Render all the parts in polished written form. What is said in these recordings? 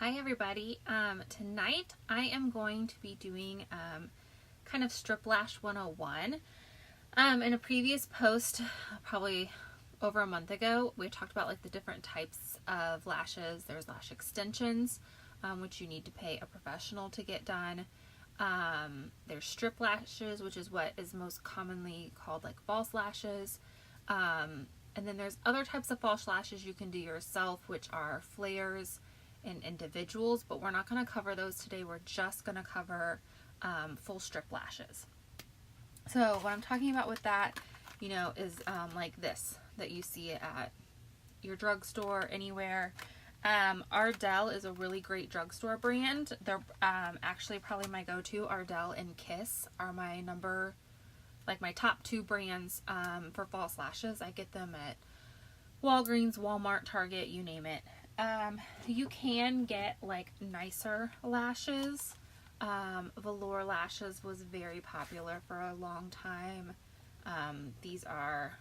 Hi everybody. Tonight I am going to be doing kind of Strip Lash 101. In a previous post, probably over a month ago, we talked about like the different types of lashes. There's lash extensions, which you need to pay a professional to get done. There's strip lashes, which is what is most commonly called like false lashes. And then there's other types of false lashes you can do yourself, which are flares in individuals, but we're not going to cover those today. We're just going to cover full strip lashes. So what I'm talking about with that, is like this that you see at your drugstore, anywhere. Ardell is a really great drugstore brand. They're actually probably my go-to. Ardell and Kiss are my top two brands for false lashes. I get them at Walgreens, Walmart, Target, you name it. You can get like nicer lashes. Velour lashes was very popular for a long time. These are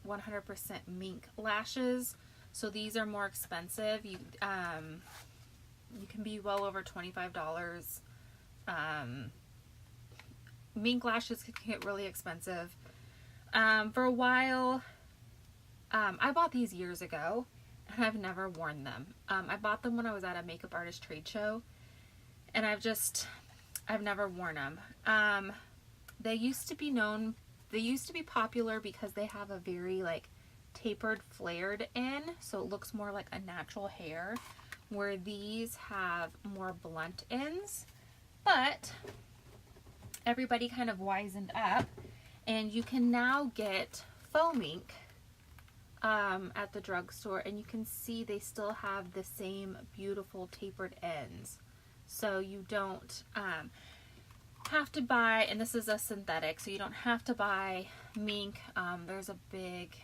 100% mink lashes, so these are more expensive. You can be well over $25. Mink lashes can get really expensive. For a while, I bought these years ago, and I've never worn them. I bought them when I was at a makeup artist trade show, and I've never worn them. They used to be popular because they have a very like tapered, flared end, so it looks more like a natural hair, where these have more blunt ends. But everybody kind of wisened up, and you can now get faux mink at the drugstore, and you can see they still have the same beautiful tapered ends. So you don't have to buy, and this is a synthetic, so you don't have to buy mink. There's a big,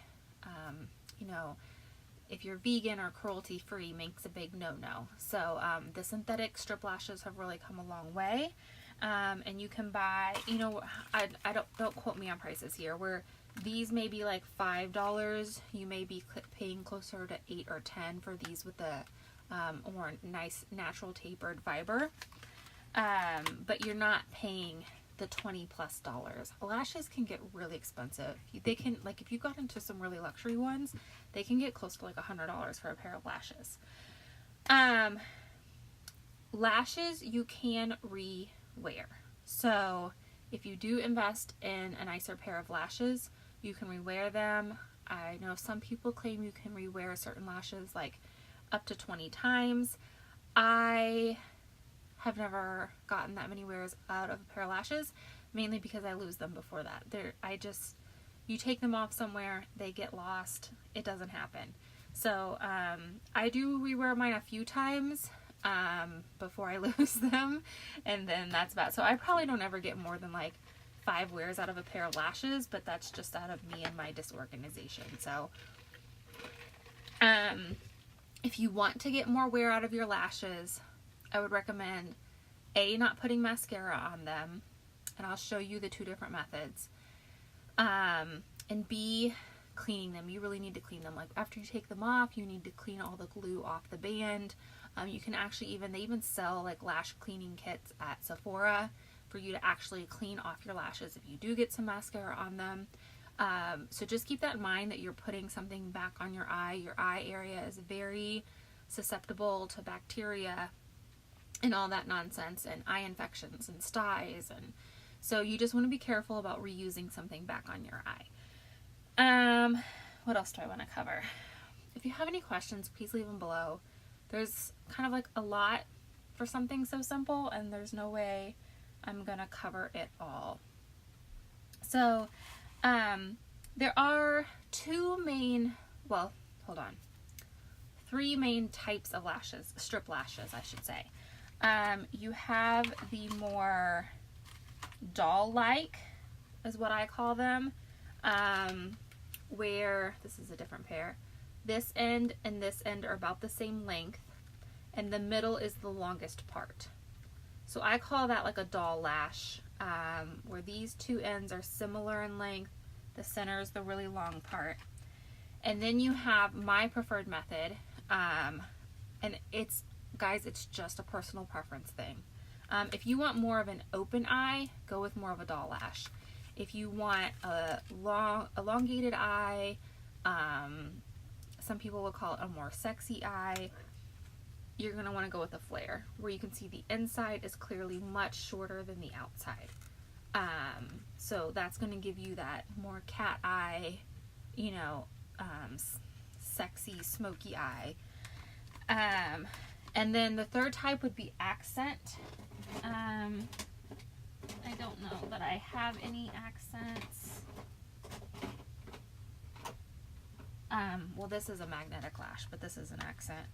if you're vegan or cruelty free, mink's a big no-no. So the synthetic strip lashes have really come a long way. And you can buy, I don't quote me on prices here, where these may be like $5, you may be paying closer to $8 or $10 for these with the more nice natural tapered fiber. But you're not paying the $20+ dollars. Lashes can get really expensive. They can, like, if you got into some really luxury ones, they can get close to like $100 for a pair of lashes. Lashes you can re-wear. So if you do invest in a nicer pair of lashes, you can rewear them. I know some people claim you can rewear certain lashes like up to 20 times. I have never gotten that many wears out of a pair of lashes, mainly because I lose them before that. You take them off somewhere, they get lost. It doesn't happen. So I do rewear mine a few times before I lose them, and then that's about. So I probably don't ever get more than like 5 wears out of a pair of lashes, but that's just out of me and my disorganization. So if you want to get more wear out of your lashes, I would recommend A, not putting mascara on them, and I'll show you the 2 different methods, and B, cleaning them. You really need to clean them. Like after you take them off, you need to clean all the glue off the band. You can actually they even sell like lash cleaning kits at Sephora for you to actually clean off your lashes if you do get some mascara on them. So just keep that in mind, that you're putting something back on your eye. Your eye area is very susceptible to bacteria and all that nonsense, and eye infections and styes, and so you just want to be careful about reusing something back on your eye. What else do I want to cover? If you have any questions, please leave them below. There's kind of like a lot for something so simple, and there's no way I'm gonna cover it all. So there are 3 main types of lashes, strip lashes I should say. You have the more doll-like, is what I call them, where, this is a different pair, this end and this end are about the same length, and the middle is the longest part. So I call that like a doll lash, where these 2 ends are similar in length, the center is the really long part. And then you have my preferred method, and it's guys, it's just a personal preference thing. If you want more of an open eye, go with more of a doll lash. If you want a long, elongated eye, some people will call it a more sexy eye, you're going to want to go with a flare, where you can see the inside is clearly much shorter than the outside. So that's going to give you that more cat eye, you know, sexy, smoky eye. And then the third type would be accent. I don't know that I have any accents. Well, this is a magnetic lash, but this is an accent.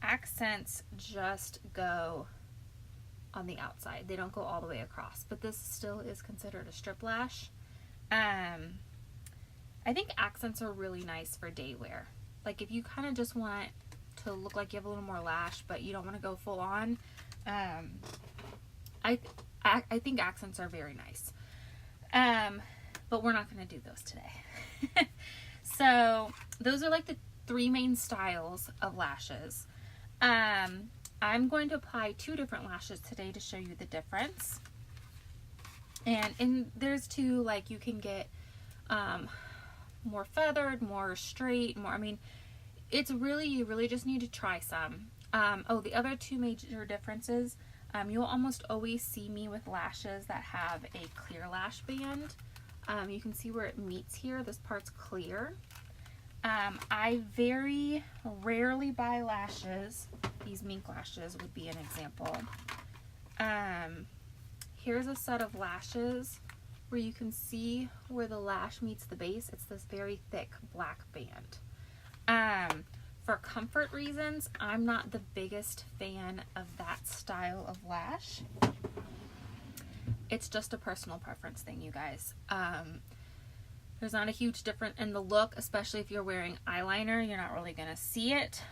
Accents just go on the outside. They don't go all the way across, but this still is considered a strip lash. I think accents are really nice for day wear. Like if you kind of just want to look like you have a little more lash, but you don't want to go full on, I think accents are very nice. But we're not going to do those today. So those are like the 3 main styles of lashes. I'm going to apply 2 different lashes today to show you the difference. And there's 2, like you can get more feathered, more straight, more, I mean, it's really, you really just need to try some. The other 2 major differences, you'll almost always see me with lashes that have a clear lash band. You can see where it meets here, this part's clear. I very rarely buy lashes. These mink lashes would be an example. Here's a set of lashes where you can see where the lash meets the base. It's this very thick black band. For comfort reasons, I'm not the biggest fan of that style of lash. It's just a personal preference thing, you guys. There's not a huge difference in the look, especially if you're wearing eyeliner. You're not really going to see it.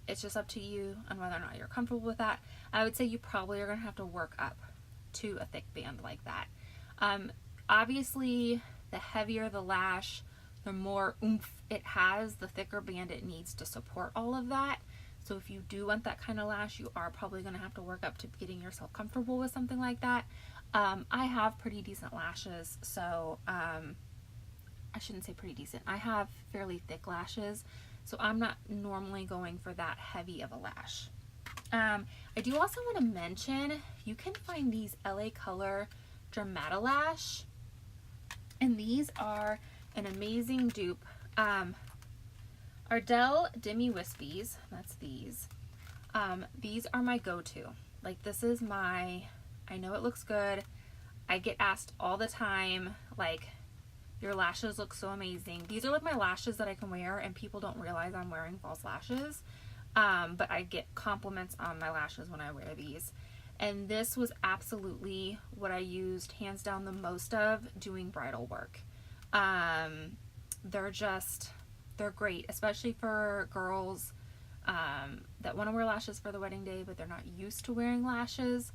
It's just up to you on whether or not you're comfortable with that. I would say you probably are going to have to work up to a thick band like that. Obviously, the heavier the lash, the more oomph it has, the thicker band it needs to support all of that. So if you do want that kind of lash, you are probably going to have to work up to getting yourself comfortable with something like that. I have pretty decent lashes, so I shouldn't say pretty decent. I have fairly thick lashes, so I'm not normally going for that heavy of a lash. I do also want to mention, you can find these LA Color Dermatolash, and these are an amazing dupe. Ardell Demi Wispies, that's these. These are my go-to. Like, this is my, I know it looks good. I get asked all the time, like, your lashes look so amazing. These are like my lashes that I can wear, and people don't realize I'm wearing false lashes. But I get compliments on my lashes when I wear these. And this was absolutely what I used hands down the most of doing bridal work. They're great, especially for girls that want to wear lashes for the wedding day, but they're not used to wearing lashes.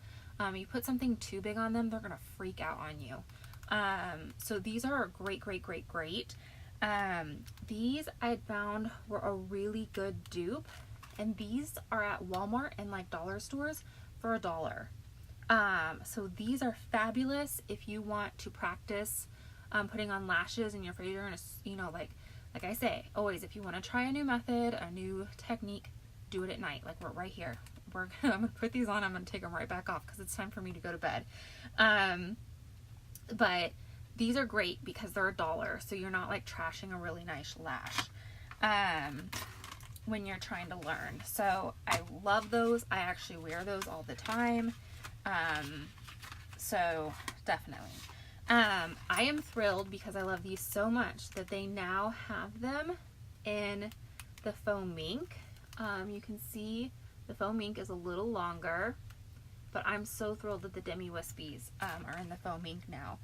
You put something too big on them, they're going to freak out on you. So these are great. These I found were a really good dupe, and these are at Walmart and like dollar stores for $1. So these are fabulous if you want to practice putting on lashes and you're afraid you're gonna, you know, like I say, always, if you want to try a new method, a new technique, do it at night. Like, we're right here. I'm gonna put these on, I'm gonna take them right back off because it's time for me to go to bed. But these are great because they're $1, so you're not like trashing a really nice lash when you're trying to learn. So I love those. I actually wear those all the time. So definitely. I am thrilled because I love these so much that they now have them in the faux mink. You can see the faux mink is a little longer, but I'm so thrilled that the Demi Wispies are in the faux mink now.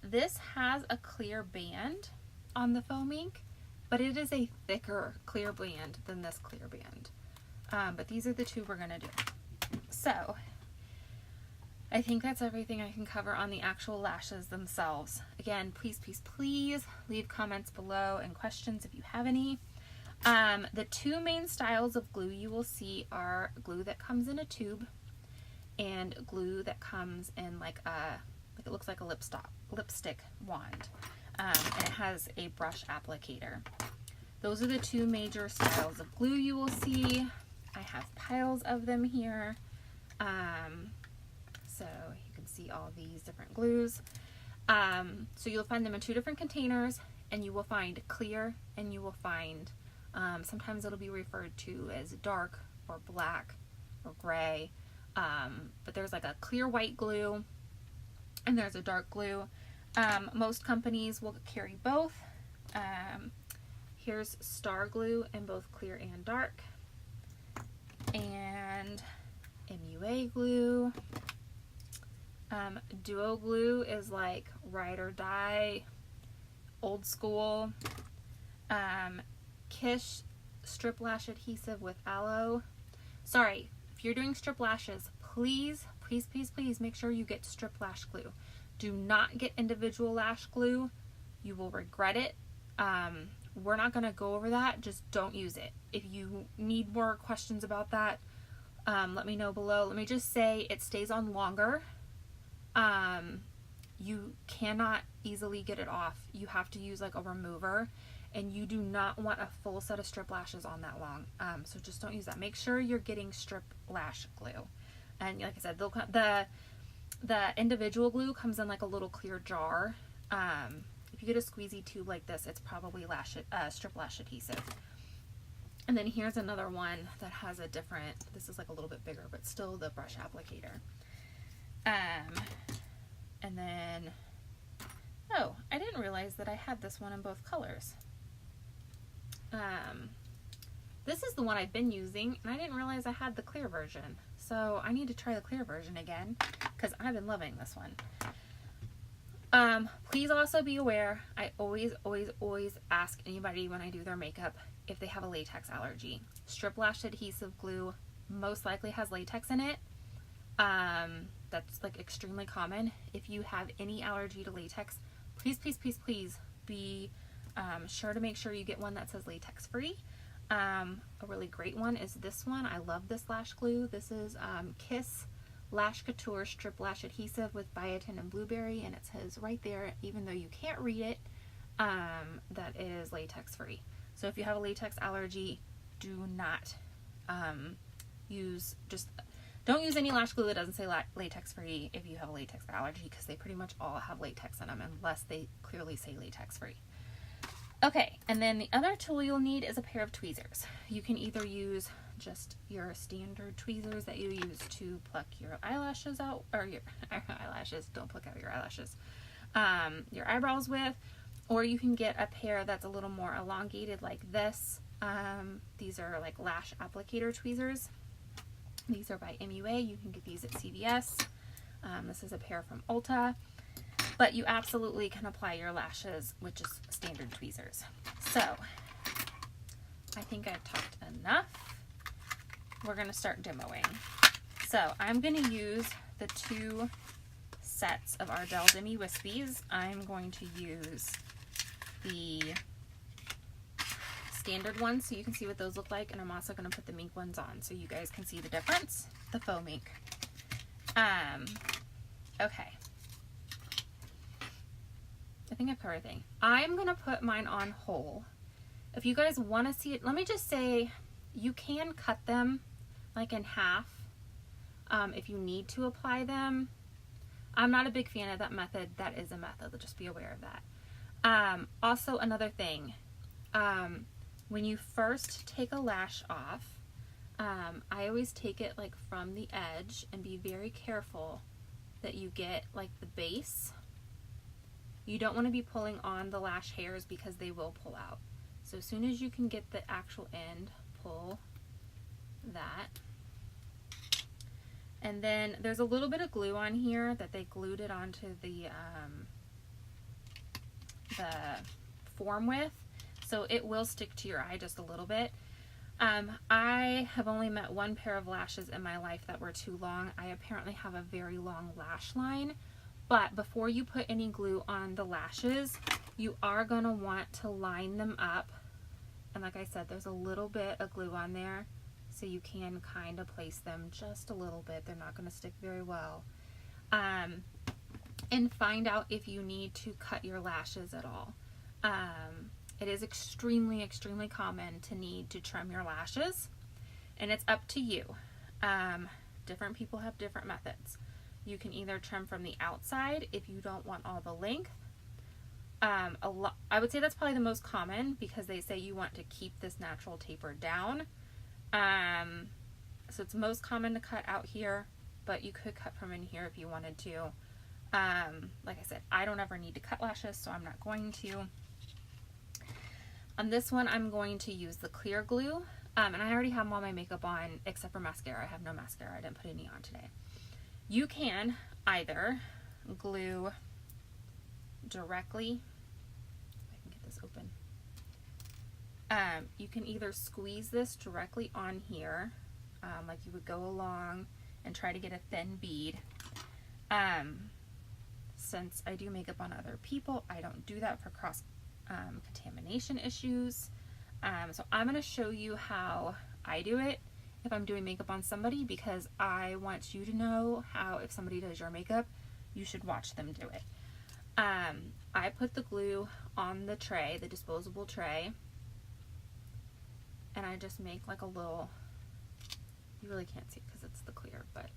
This has a clear band on the faux mink, but it is a thicker clear band than this clear band. But these are the 2 we're gonna do. So I think that's everything I can cover on the actual lashes themselves. Again, please leave comments below and questions if you have any. The two main styles of glue you will see are glue that comes in a tube and glue that comes in like it looks like a lipstick wand, and it has a brush applicator. Those are the two major styles of glue you will see. I have piles of them here, so you can see all these different glues. So you'll find them in two different containers, and you will find clear, and you will find sometimes it'll be referred to as dark or black or gray, but there's like a clear white glue and there's a dark glue. Most companies will carry both. Here's Star Glue in both clear and dark, and MUA glue. Duo glue is like ride or die, old school. Kish strip lash adhesive with aloe. Sorry, if you're doing strip lashes, please make sure you get strip lash glue. Do not get individual lash glue. You will regret it. We're not going to go over that. Just don't use it. If you need more questions about that, let me know below. Let me just say it stays on longer. You cannot easily get it off. You have to use like a remover, and you do not want a full set of strip lashes on that long. So just don't use that. Make sure you're getting strip lash glue. And like I said, the individual glue comes in like a little clear jar. If you get a squeezy tube like this, it's probably strip lash adhesive. And then here's another one that has a different, this is like a little bit bigger, but still the brush applicator. And then, oh, I didn't realize that I had this one in both colors. This is the one I've been using, and I didn't realize I had the clear version. So I need to try the clear version again, because I've been loving this one. Please also be aware, I always ask anybody when I do their makeup if they have a latex allergy. Strip lash adhesive glue most likely has latex in it. That's like extremely common. If you have any allergy to latex, please be sure to make sure you get one that says latex free. A really great one is this one. I love this lash glue. This is Kiss Lash Couture Strip Lash Adhesive with biotin and blueberry, and it says right there, even though you can't read it, that it is latex free. So if you have a latex allergy, do not don't use any lash glue that doesn't say latex free if you have a latex allergy, because they pretty much all have latex in them unless they clearly say latex free. Okay, and then the other tool you'll need is a pair of tweezers. You can either use just your standard tweezers that you use to pluck your eyelashes out, or your eyelashes, don't pluck out your eyelashes, your eyebrows with, or you can get a pair that's a little more elongated like this. These are like lash applicator tweezers. These are by MUA. You can get these at CVS. This is a pair from Ulta. But you absolutely can apply your lashes with just standard tweezers. So, I think I've talked enough. We're going to start demoing. So, I'm going to use the two sets of Ardell Demi Wispies. I'm going to use the standard ones so you can see what those look like, and I'm also going to put the mink ones on so you guys can see the difference, the faux mink. Okay. I think I've covered everything. I'm going to put mine on whole. If you guys want to see it, let me just say you can cut them like in half if you need to apply them. I'm not a big fan of that method. That is a method. Just be aware of that. Also, another thing. When you first take a lash off, I always take it like from the edge and be very careful that you get like the base. You don't want to be pulling on the lash hairs because they will pull out. So as soon as you can get the actual end, pull that. And then there's a little bit of glue on here that they glued it onto the form with. So it will stick to your eye just a little bit. I have only met one pair of lashes in my life that were too long. I apparently have a very long lash line. But before you put any glue on the lashes, you are going to want to line them up And like I said, there's a little bit of glue on there, so you can kind of place them just a little bit. They're not going to stick very well. And find out if you need to cut your lashes at all. It is extremely, extremely common to need to trim your lashes, and it's up to you. Different people have different methods. You can either trim from the outside if you don't want all the length. I would say that's probably the most common, because they say you want to keep this natural taper down. So it's most common to cut out here, but you could cut from in here if you wanted to. Like I said, I don't ever need to cut lashes, so I'm not going to. On this one, I'm going to use the clear glue, and I already have all my makeup on except for mascara. I have no mascara. I didn't put any on today. You can either glue directly, if I can get this open. You can either squeeze this directly on here, like you would go along and try to get a thin bead. Since I do makeup on other people, I don't do that for cross contamination issues. So I'm going to show you how I do it if I'm doing makeup on somebody, because I want you to know how, if somebody does your makeup, you should watch them do it. I put the glue on the tray, the disposable tray, and I just make like a little, you really can't see it because it's the clear, but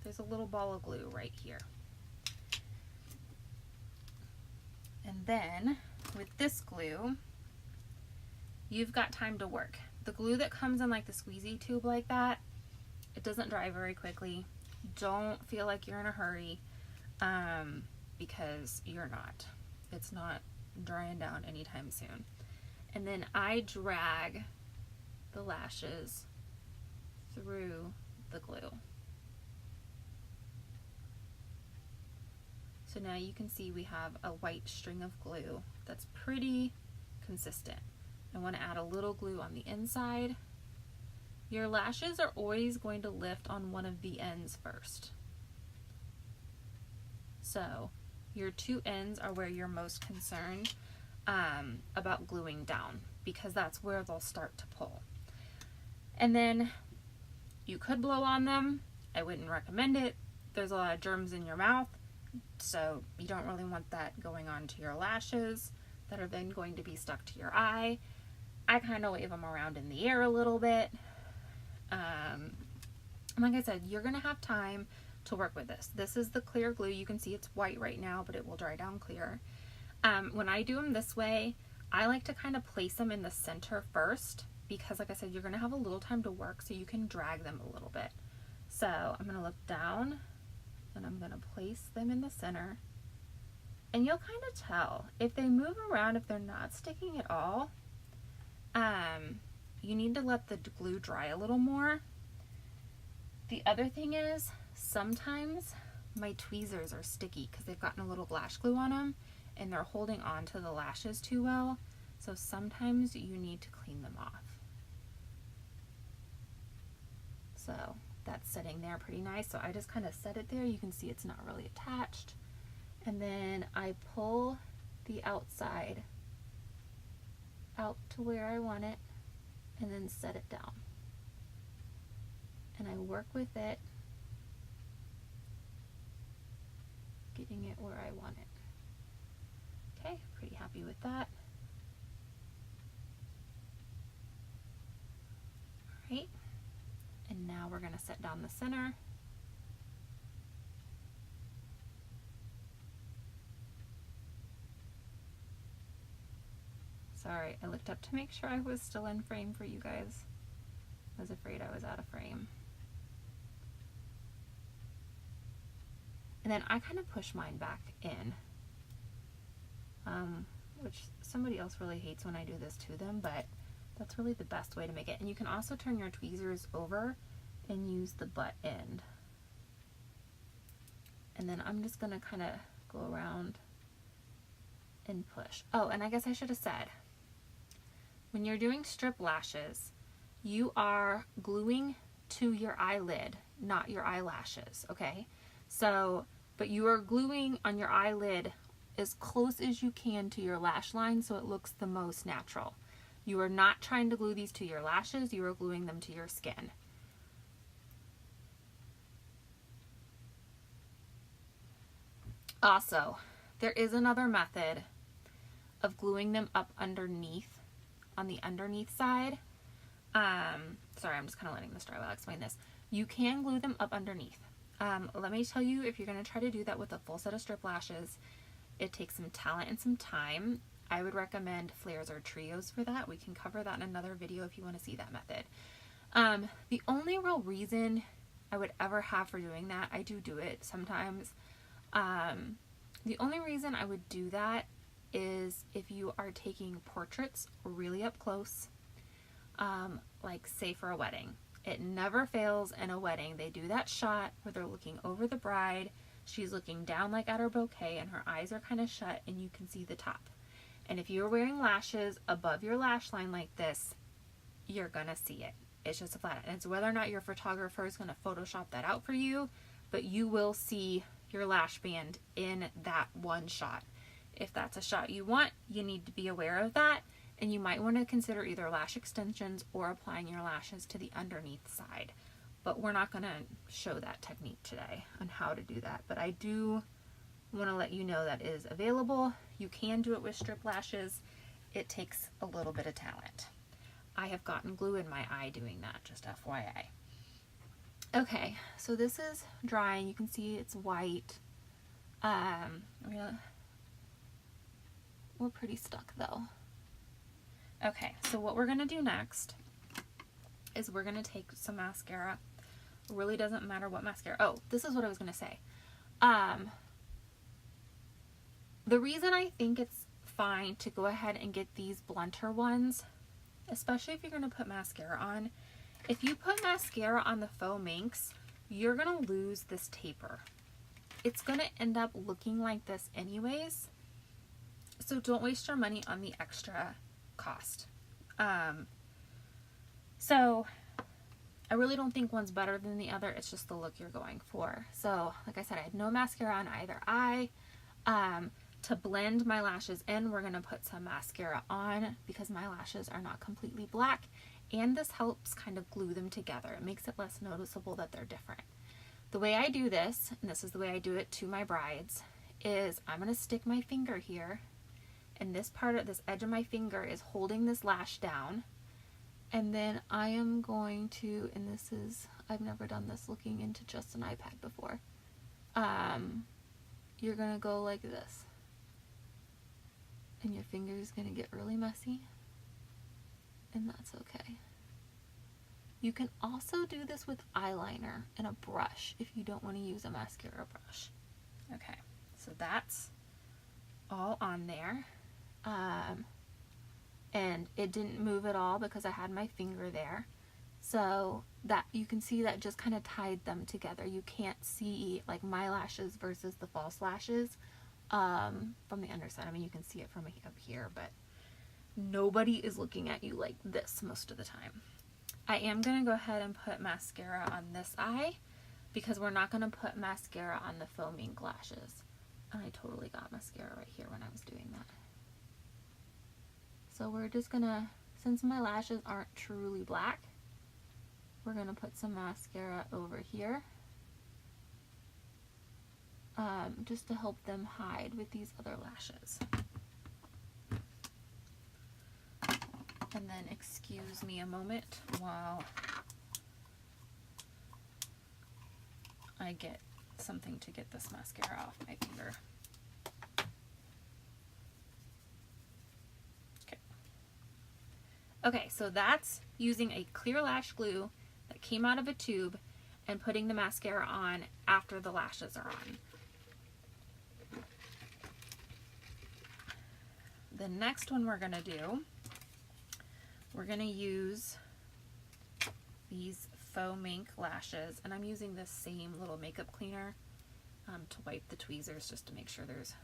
there's a little ball of glue right here. And then with this glue, you've got time to work. The glue that comes in like the squeezy tube like that, it doesn't dry very quickly. Don't feel like you're in a hurry, because you're not. It's not drying down anytime soon. And then I drag the lashes through the glue. So now you can see we have a white string of glue that's pretty consistent. I want to add a little glue on the inside. Your lashes are always going to lift on one of the ends first. So your two ends are where you're most concerned about gluing down, because that's where they'll start to pull. And then you could blow on them. I wouldn't recommend it. There's a lot of germs in your mouth, so you don't really want that going onto your lashes that are then going to be stuck to your eye. I kind of wave them around in the air a little bit. Like I said, you're going to have time to work with this. This is the clear glue. You can see it's white right now, but it will dry down clear. When I do them this way, I like to kind of place them in the center first, because like I said, you're going to have a little time to work, so you can drag them a little bit. So I'm going to look down and I'm going to place them in the center, and you'll kind of tell if they move around, if they're not sticking at all. You need to let the glue dry a little more. The other thing is, sometimes my tweezers are sticky because they've gotten a little lash glue on them and they're holding on to the lashes too well. So sometimes you need to clean them off. So that's sitting there pretty nice. So I just kind of set it there. You can see it's not really attached. And then I pull the outside out to where I want it and then set it down. And I work with it, getting it where I want it. Okay, pretty happy with that. Alright, and now we're going to set down the center. Sorry, I looked up to make sure I was still in frame for you guys. I was afraid I was out of frame. And then I kind of push mine back in, which somebody else really hates when I do this to them, but that's really the best way to make it. And you can also turn your tweezers over and use the butt end. And then I'm just going to kind of go around and push. Oh, and I guess I should have said, when you're doing strip lashes, you are gluing to your eyelid, not your eyelashes, okay? So, but you are gluing on your eyelid as close as you can to your lash line so it looks the most natural. You are not trying to glue these to your lashes, you are gluing them to your skin. Also, there is another method of gluing them up underneath, on the underneath side. Sorry, I'm just kind of letting this dry while I explain this. You can glue them up underneath. Let me tell you, if you're going to try to do that with a full set of strip lashes, it takes some talent and some time. I would recommend flares or trios for that. We can cover that in another video if you want to see that method. The only real reason I would ever have for doing that, I do it sometimes. The only reason I would do that is if you are taking portraits really up close, like say for a wedding. It never fails in a wedding. They do that shot where they're looking over the bride. She's looking down like at her bouquet and her eyes are kind of shut and you can see the top. And if you're wearing lashes above your lash line like this, you're going to see it. It's just a flat. And it's whether or not your photographer is going to Photoshop that out for you, but you will see your lash band in that one shot. If that's a shot you want, you need to be aware of that. And you might want to consider either lash extensions or applying your lashes to the underneath side. But we're not going to show that technique today on how to do that. But I do want to let you know that is available. You can do it with strip lashes. It takes a little bit of talent. I have gotten glue in my eye doing that, just FYI. Okay, so this is drying. You can see it's white. We're pretty stuck though. Okay, so what we're going to do next is we're going to take some mascara. It really doesn't matter what mascara. Oh, this is what I was going to say. The reason I think it's fine to go ahead and get these blunter ones, especially if you're going to put mascara on, if you put mascara on the faux minks, you're going to lose this taper. It's going to end up looking like this anyways. So don't waste your money on the extra cost. So I really don't think one's better than the other. It's just the look you're going for. So like I said, I had no mascara on either eye. To blend my lashes in, we're going to put some mascara on because my lashes are not completely black, and this helps kind of glue them together. It makes it less noticeable that they're different. The way I do this, and this is the way I do it to my brides, is I'm going to stick my finger here, and this part of this edge of my finger is holding this lash down, and then I am going to, and this is, I've never done this looking into just an iPad before, you're going to go like this, and your finger is going to get really messy, and that's okay. You can also do this with eyeliner and a brush if you don't want to use a mascara brush. Okay, so that's all on there. And it didn't move at all because I had my finger there. So that you can see that just kind of tied them together. You can't see like my lashes versus the false lashes from the underside. I mean, you can see it from up here, but nobody is looking at you like this most of the time. I am going to go ahead and put mascara on this eye because we're not going to put mascara on the faux mink lashes. And I totally got mascara right here when I was doing that. So we're just going to, since my lashes aren't truly black, we're going to put some mascara over here just to help them hide with these other lashes. And then excuse me a moment while I get something to get this mascara off my finger. Okay. Okay, so that's using a clear lash glue that came out of a tube and putting the mascara on after the lashes are on. The next one we're going to do, we're going to use these faux mink lashes, and I'm using this same little makeup cleaner to wipe the tweezers just to make sure there's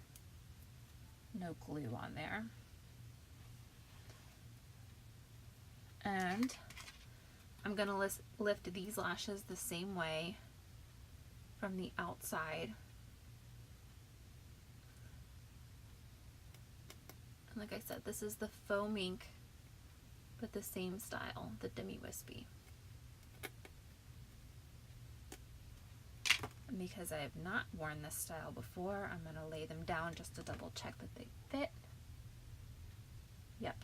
no glue on there. And I'm going to lift these lashes the same way from the outside. And like I said, this is the faux mink but the same style, the Demi Wispy. And because I have not worn this style before, I'm going to lay them down just to double check that they fit. Yep.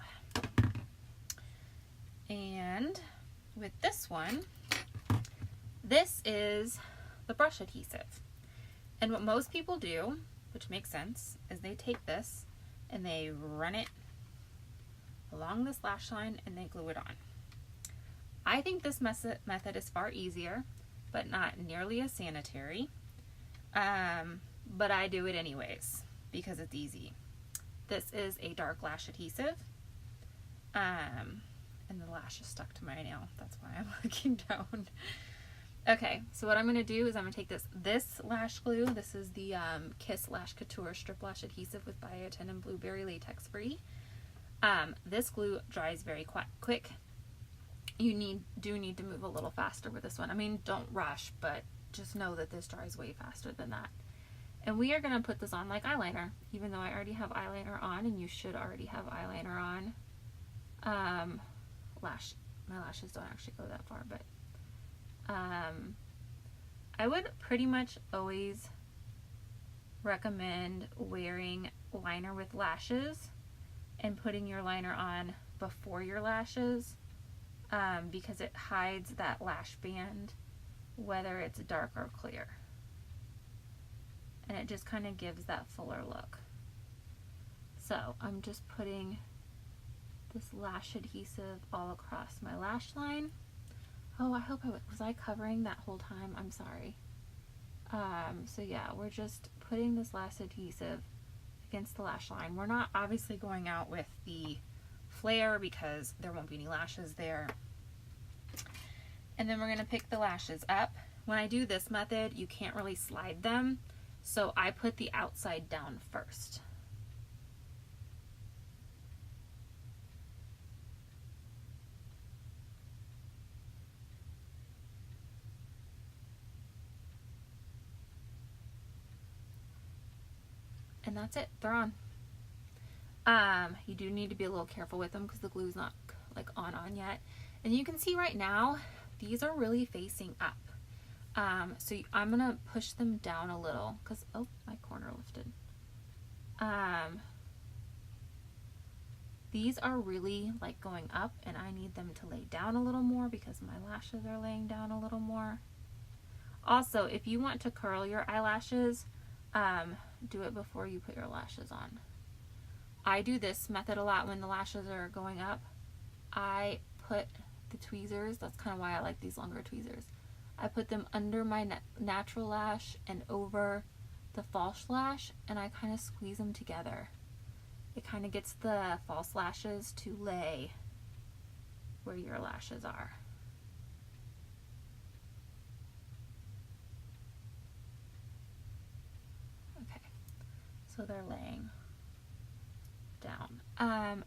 And with this one, this is the brush adhesive. And what most people do, which makes sense, is they take this and they run it along this lash line and they glue it on. I think this method is far easier, but not nearly as sanitary. But I do it anyways because it's easy. This is a dark lash adhesive. And the lash is stuck to my nail. That's why I'm looking down. Okay, so what I'm going to do is I'm going to take this lash glue. This is the Kiss Lash Couture Strip Lash Adhesive with biotin and blueberry latex free. This glue dries very quick. You do need to move a little faster with this one. I mean, don't rush, but just know that this dries way faster than that. And we are going to put this on like eyeliner, even though I already have eyeliner on, and you should already have eyeliner on. My lashes don't actually go that far, but I would pretty much always recommend wearing liner with lashes and putting your liner on before your lashes, because it hides that lash band whether it's dark or clear, and it just kind of gives that fuller look. So I'm just putting this lash adhesive all across my lash line. Oh, I hope was I covering that whole time? I'm sorry. So yeah, we're just putting this lash adhesive against the lash line. We're not obviously going out with the flare because there won't be any lashes there. And then we're going to pick the lashes up. When I do this method, you can't really slide them, so I put the outside down first. And that's it, they're on. You do need to be a little careful with them because the glue's not like on yet. And you can see right now, these are really facing up. So I'm gonna push them down a little because, oh, my corner lifted. These are really like going up, and I need them to lay down a little more because my lashes are laying down a little more. Also, if you want to curl your eyelashes, do it before you put your lashes on. I do this method a lot when the lashes are going up. I put the tweezers, that's kind of why I like these longer tweezers. I put them under my natural lash and over the false lash, and I kind of squeeze them together. It kind of gets the false lashes to lay where your lashes are. Okay, so they're laying down.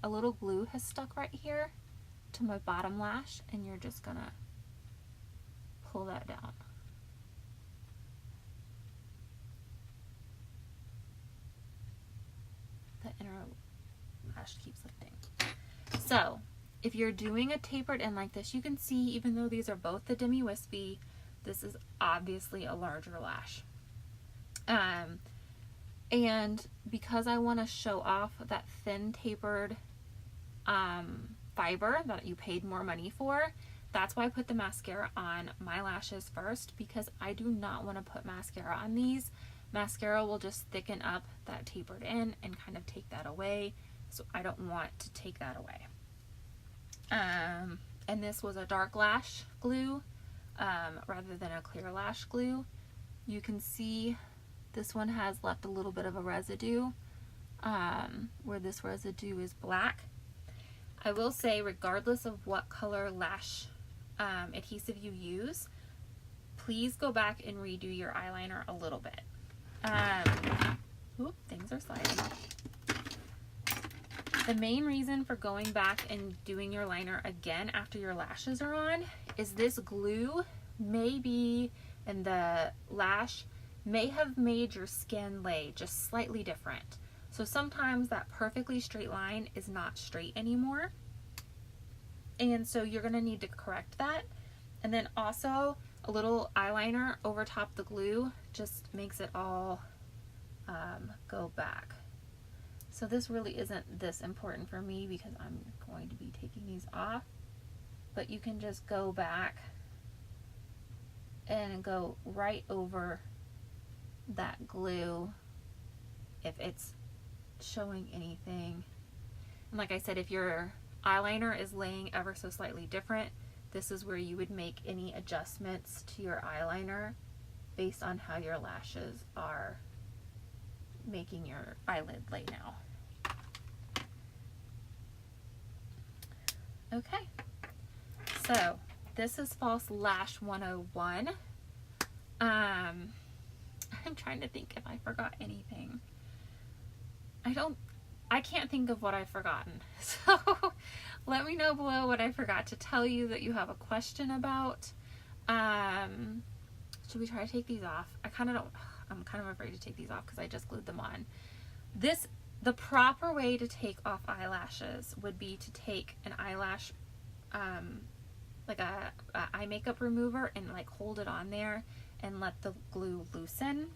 A little glue has stuck right here to my bottom lash, and you're just gonna pull that down. The inner lash keeps lifting. So if you're doing a tapered end like this, you can see, even though these are both the Demi Wispy, this is obviously a larger lash. And because I want to show off that thin tapered fiber that you paid more money for, that's why I put the mascara on my lashes first, because I do not want to put mascara on these. Mascara will just thicken up that tapered end and kind of take that away, so I don't want to take that away. And this was a dark lash glue rather than a clear lash glue. You can see this one has left a little bit of a residue where this residue is black. I will say, regardless of what color lash adhesive you use, please go back and redo your eyeliner a little bit. Oop, things are sliding. The main reason for going back and doing your liner again after your lashes are on is this glue may be, and the lash may have made your skin lay just slightly different. So sometimes that perfectly straight line is not straight anymore. And so you're going to need to correct that. And then also a little eyeliner over top the glue just makes it all go back. So this really isn't this important for me because I'm going to be taking these off. But you can just go back and go right over that glue if it's showing anything. And like I said, if your eyeliner is laying ever so slightly different, this is where you would make any adjustments to your eyeliner based on how your lashes are making your eyelid lay now. Okay, so this is False Lash 101. I'm trying to think if I forgot anything. I can't think of what I've forgotten. So let me know below what I forgot to tell you that you have a question about. Should we try to take these off? I'm kind of afraid to take these off because I just glued them on. The proper way to take off eyelashes would be to take an eyelash, like a eye makeup remover, and like hold it on there and let the glue loosen.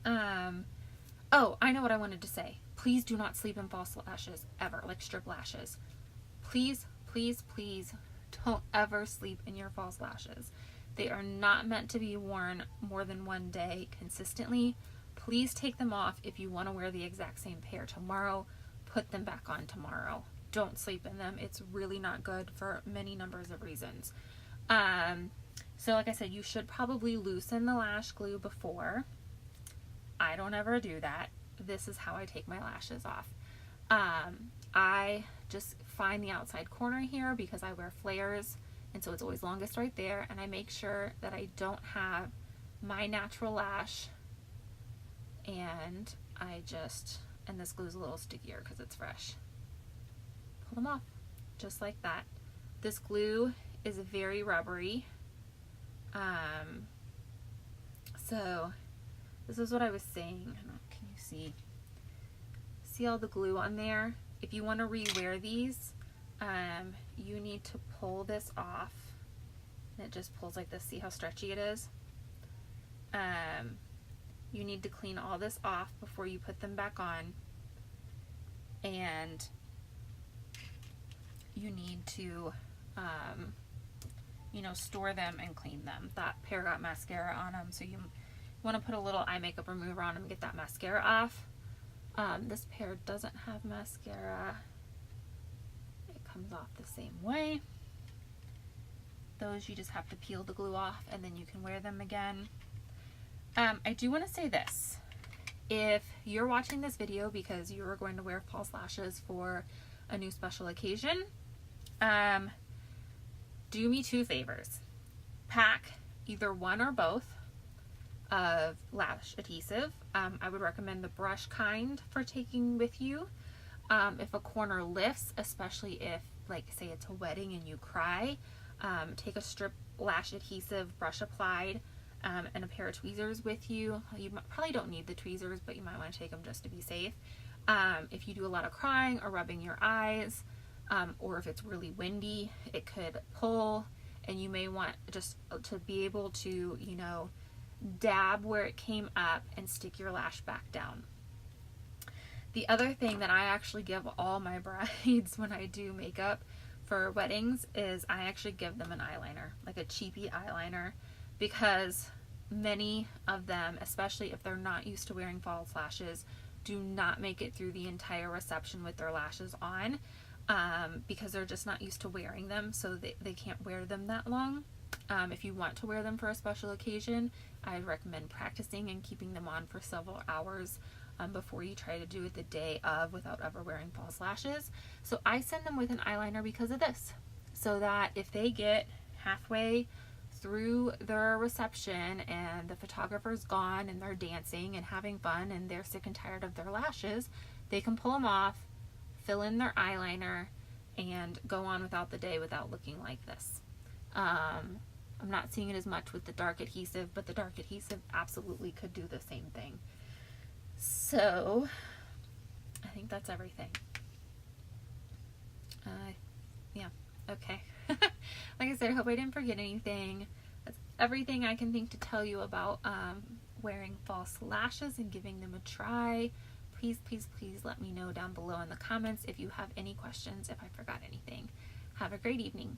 Oh, I know what I wanted to say. Please do not sleep in false lashes ever, like strip lashes. Please, please, please don't ever sleep in your false lashes. They are not meant to be worn more than one day consistently. Please take them off if you want to wear the exact same pair tomorrow. Put them back on tomorrow. Don't sleep in them. It's really not good for many numbers of reasons. So like I said, you should probably loosen the lash glue before. I don't ever do that. This is how I take my lashes off. I just find the outside corner here because I wear flares, and so it's always longest right there, and I make sure that I don't have my natural lash, and and this glue is a little stickier because it's fresh. Pull them off, just like that. This glue is very rubbery. So this is what I was saying. Can you see? See all the glue on there? If you want to rewear these, you need to pull this off. And it just pulls like this. See how stretchy it is? You need to clean all this off before you put them back on. And you need to, store them and clean them. That pair got mascara on them, so you want to put a little eye makeup remover on them and get that mascara off. This pair doesn't have mascara. It comes off the same way. Those you just have to peel the glue off and then you can wear them again. I do want to say this. If you're watching this video because you are going to wear false lashes for a new special occasion, do me two favors. Pack either one or both of lash adhesive. I would recommend the brush kind for taking with you. If a corner lifts, especially if, like, say it's a wedding and you cry, take a strip lash adhesive, brush applied, and a pair of tweezers with you. You probably don't need the tweezers, but you might want to take them just to be safe. If you do a lot of crying or rubbing your eyes, or if it's really windy, it could pull, and you may want just to be able to, dab where it came up and stick your lash back down. The other thing that I actually give all my brides when I do makeup for weddings is I actually give them an eyeliner, like a cheapy eyeliner, because many of them, especially if they're not used to wearing false lashes, do not make it through the entire reception with their lashes on, because they're just not used to wearing them, so they can't wear them that long. If you want to wear them for a special occasion, I recommend practicing and keeping them on for several hours before you try to do it the day of without ever wearing false lashes. So I send them with an eyeliner because of this, so that if they get halfway through their reception and the photographer's gone and they're dancing and having fun and they're sick and tired of their lashes, they can pull them off, fill in their eyeliner, and go on without the day without looking like this. I'm not seeing it as much with the dark adhesive, but the dark adhesive absolutely could do the same thing. So I think that's everything. Yeah, Okay. Like I said, I hope I didn't forget anything. That's everything I can think to tell you about wearing false lashes and giving them a try. Please, please, please let me know down below in the comments if you have any questions, if I forgot anything. Have a great evening.